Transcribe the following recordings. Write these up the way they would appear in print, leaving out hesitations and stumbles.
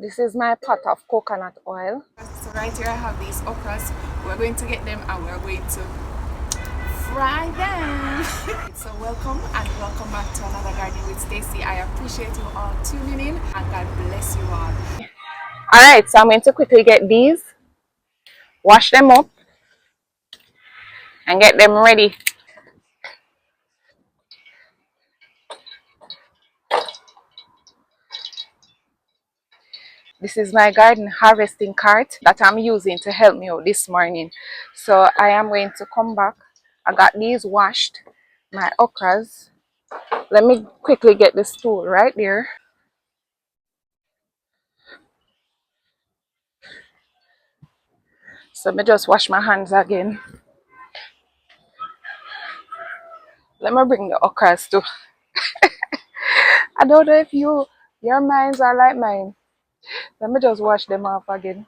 This is my pot of coconut oil. So right here I have these okras. We're going to get them and we're going to fry them. So welcome and welcome back to another garden with Stacey. I appreciate you all tuning in and God bless you all. Alright, so I'm going to quickly get these, wash them up, and get them ready. This is my garden harvesting cart that I'm using to help me out this morning. So I am going to come back. I got these washed, my okras. Let me quickly get the stool right there. So let me just wash my hands again. Let me bring the okras too. I don't know if your minds are like mine. Let me just wash them off again.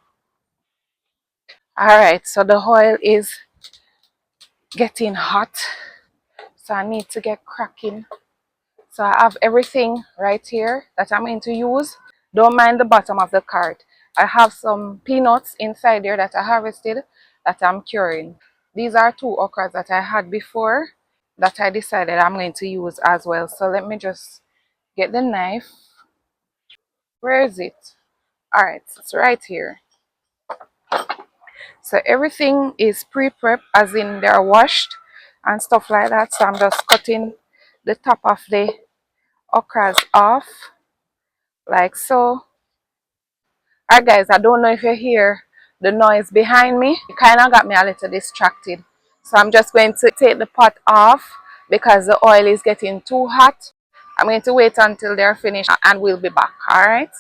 Alright, so the oil is getting hot. So I need to get cracking. So I have everything right here that I'm going to use. Don't mind the bottom of the cart. I have some peanuts inside there that I harvested that I'm curing. These are two okras that I had before that I decided I'm going to use as well. So let me just get the knife. Where is it? Alright, it's right here. So everything is pre-prep, as in they're washed and stuff like that. So I'm just cutting the top of the okras off like so. Alright guys, I don't know if you hear the noise behind me. It kind of got me a little distracted. So I'm just going to take the pot off because the oil is getting too hot. I'm going to wait until they're finished and we'll be back. Alright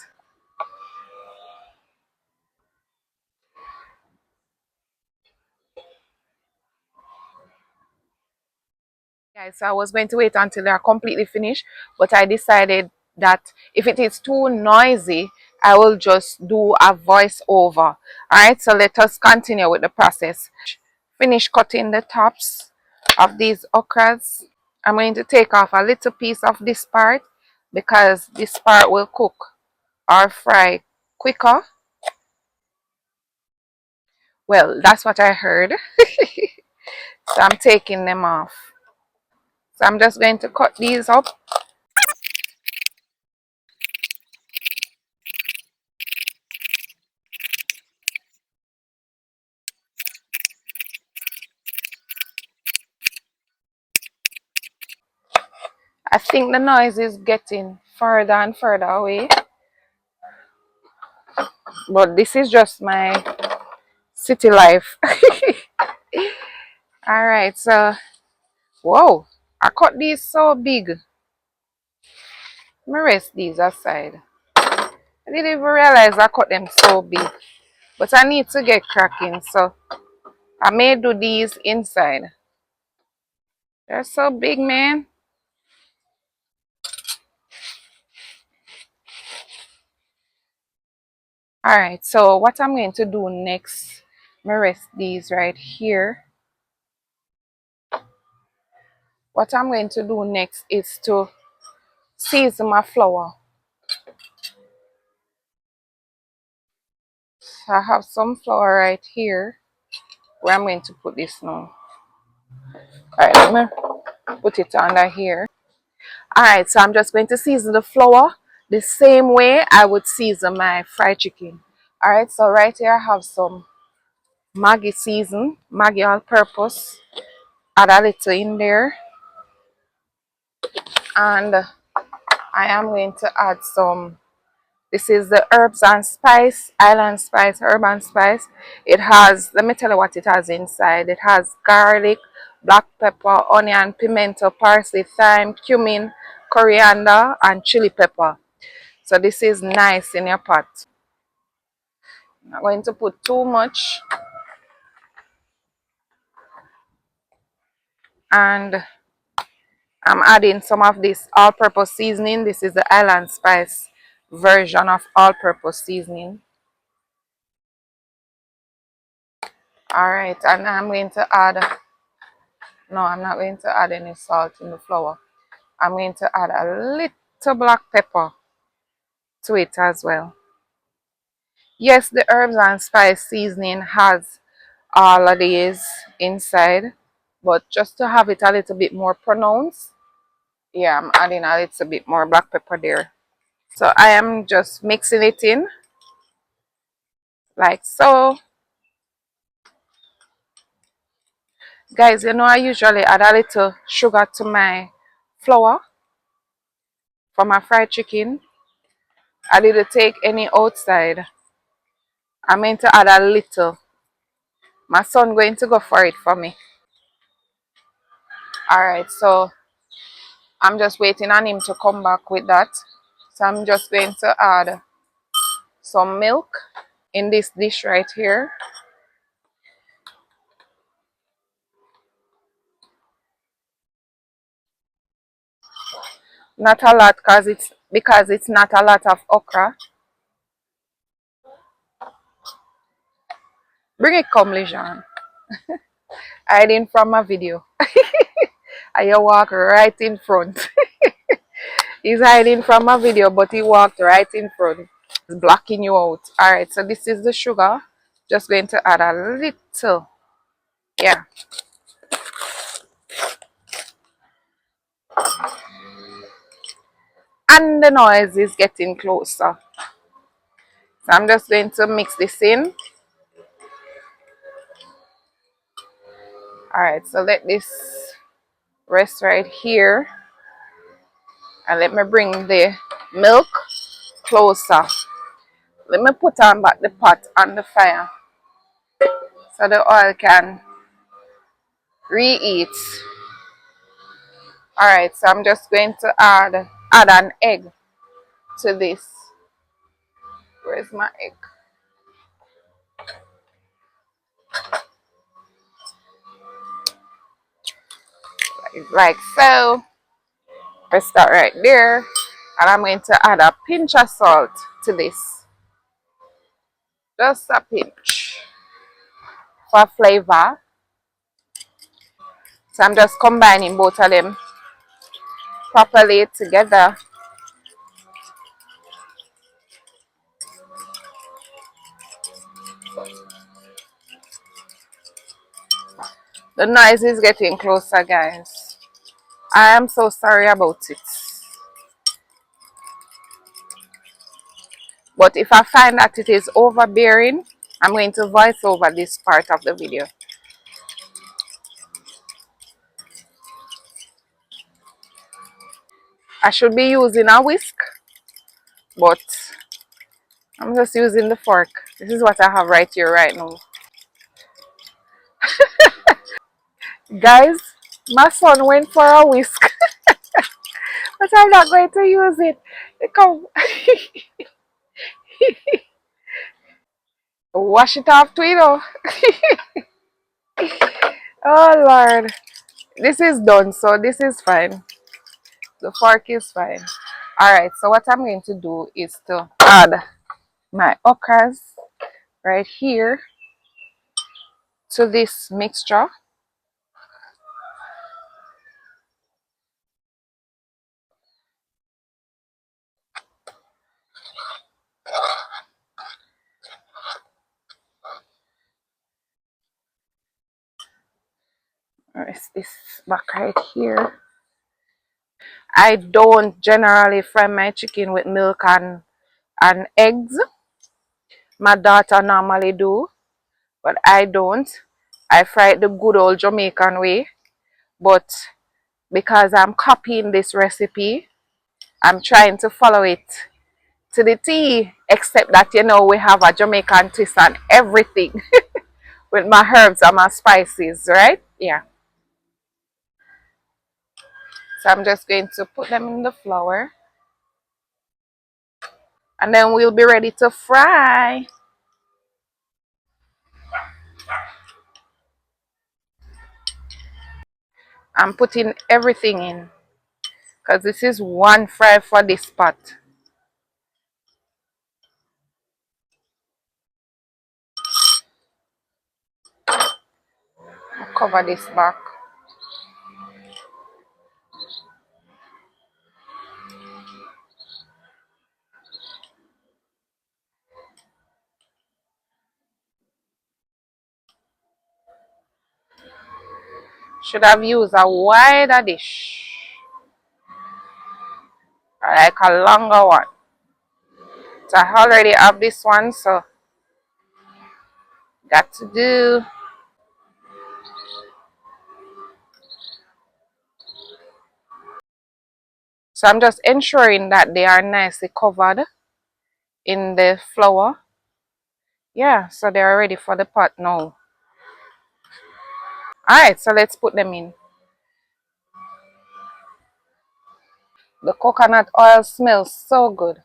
guys, so I was going to wait until they're completely finished, but I decided that if it is too noisy, I will just do a voiceover. Alright, so let us continue with the process. Finish cutting the tops of these okras. I'm going to take off a little piece of this part because this part will cook or fry quicker. Well, that's what I heard. So I'm taking them off. So I'm just going to cut these up. I think the noise is getting further and further away, but this is just my city life. All right, so whoa, I cut these so big. Let me rest these aside. I didn't even realize I cut them so big, but I need to get cracking, so I may do these inside. They're so big, man. All right, so what I'm going to do next, let me rest these right here. What I'm going to do next is to season my flour. So I have some flour right here where I'm going to put this now. Alright, let me put it under here. Alright, so I'm just going to season the flour the same way I would season my fried chicken. Alright, so right here I have some Maggi season, Maggi all purpose. Add a little in there. And I am going to add some. This is the herbs and spice, island spice, herb and spice. It has, let me tell you what it has inside. It has garlic, black pepper, onion, pimento, parsley, thyme, cumin, coriander, and chili pepper. So this is nice in your pot. I'm not going to put too much. And I'm adding some of this all-purpose seasoning. This is the island spice version of all-purpose seasoning. Alright, and I'm going to add, no, I'm not going to add any salt in the flour. I'm going to add a little black pepper to it as well. Yes, the herbs and spice seasoning has all of these inside, but just to have it a little bit more pronounced, yeah, I'm adding a little bit more black pepper there. So I am just mixing it in like so. Guys, you know I usually add a little sugar to my flour for my fried chicken. I didn't take any outside. I meant to add a little. My son going to go for it for me. Alright, so I'm just waiting on him to come back with that. So I'm just going to add some milk in this dish right here. Not a lot because it's not a lot of okra. Bring it come, Lejean. Hiding from my video. I walk right in front. He's hiding from my video, but he walked right in front. It's blocking you out. Alright, so this is the sugar. Just going to add a little. Yeah. And the noise is getting closer. So I'm just going to mix this in. Alright, so let this rest right here. And let me bring the milk closer. Let me put on back the pot on the fire so the oil can reheat. Alright, so I'm just going to add an egg to this. Where's my egg? Like so. Press that right there. And I'm going to add a pinch of salt to this. Just a pinch for flavor. So I'm just combining both of them properly together. The noise is getting closer, guys. I am so sorry about it. But if I find that it is overbearing, I'm going to voice over this part of the video. I should be using a whisk, but I'm just using the fork. This is what I have right here right now. Guys, my son went for a whisk, but I'm not going to use it. Come, wash it off, Twitter. Oh Lord, this is done, so this is fine. The fork is fine. Alright, so what I'm going to do is to add my okras right here to this mixture. Rest this back right here. I don't generally fry my chicken with milk and eggs. My daughter normally do, but I don't. I fry it the good old Jamaican way. But because I'm copying this recipe, I'm trying to follow it to the T, except that you know we have a Jamaican twist on everything with my herbs and my spices, right? Yeah. So I'm just going to put them in the flour and then we'll be ready to fry. I'm putting everything in because this is one fry for this pot. I'll cover this back. Should have used a wider dish. Like a longer one. So I already have this one, so got to do. So I'm just ensuring that they are nicely covered in the flour. Yeah, so they're ready for the pot now. Alright, so let's put them in. The coconut oil smells so good.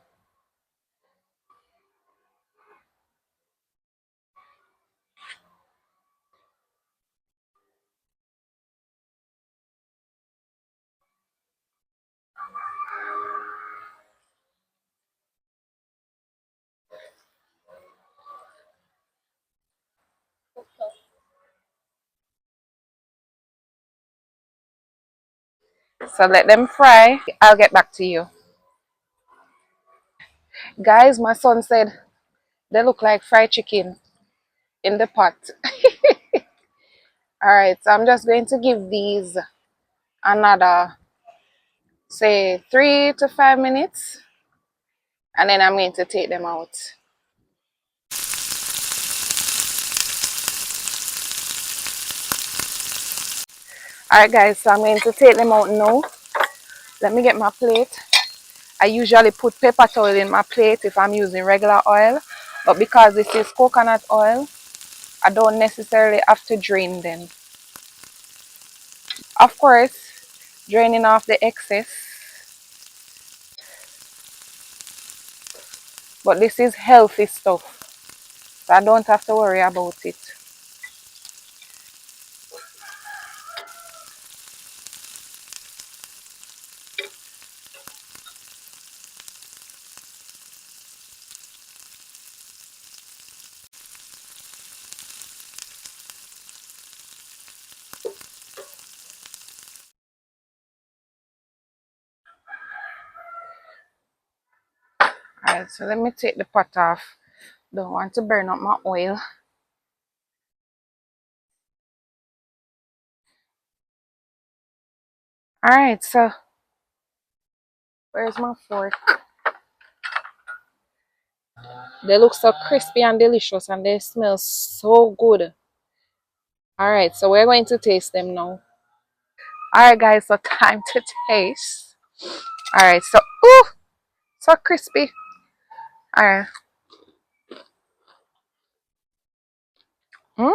So let them fry. I'll get back to you. Guys, my son said they look like fried chicken in the pot. Alright, so I'm just going to give these another, say, 3 to 5 minutes. And then I'm going to take them out. Alright guys, so I'm going to take them out now. Let me get my plate. I usually put paper towel in my plate if I'm using regular oil. But because this is coconut oil, I don't necessarily have to drain them. Of course, draining off the excess. But this is healthy stuff. So I don't have to worry about it. Alright, so let me take the pot off. Don't want to burn up my oil. Alright, so where's my fork? They look so crispy and delicious and they smell so good. Alright, so we're going to taste them now. Alright guys, so time to taste. Alright, so ooh, so crispy. Alright. Mm,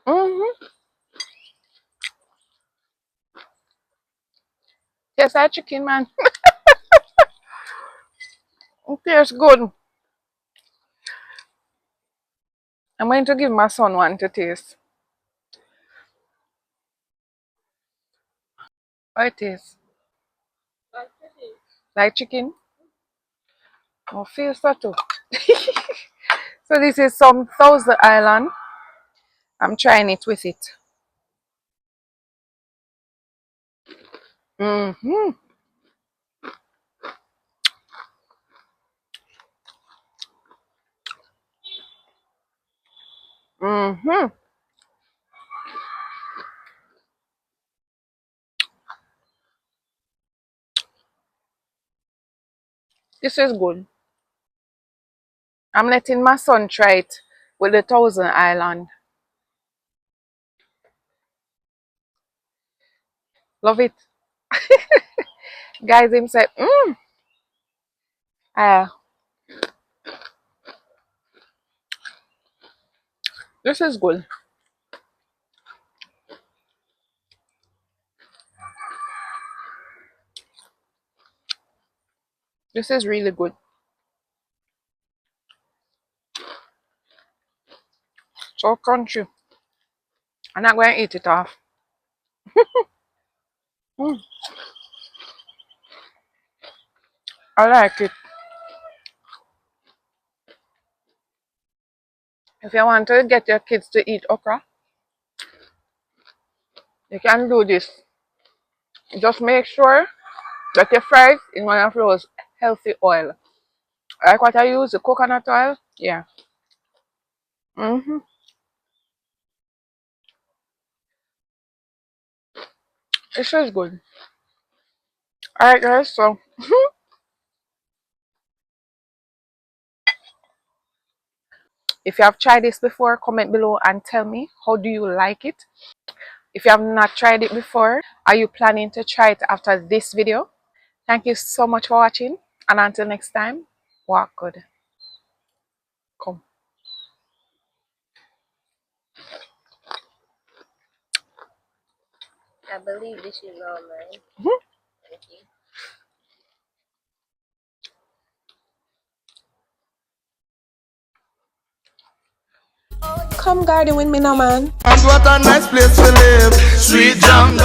mm-hmm. Tastes like chicken, man. It tastes good. I'm going to give my son one to taste. What it is? Like chicken? Oh, feel so too. So this is some Thousand Island. I'm trying it with it. Mm-hmm. Mm-hmm. This is good. I'm letting my son try it with the Thousand Island. Love it. Guys, him said, ah, this is good. This is really good. So crunchy. I'm not going to eat it off. Mm, I like it. If you want to get your kids to eat okra, you can do this. Just make sure that you fry it in one of those healthy oil. Like what I use, the coconut oil. Yeah. Mm-hmm. This is good. Alright guys, so if you have tried this before, comment below and tell me how do you like it. If you have not tried it before, are you planning to try it after this video? Thank you so much for watching, and until next time, walk good. Come. I believe this is all mine. Thank you. Come garden with me now, man. And what a nice place to live. Sweet jam.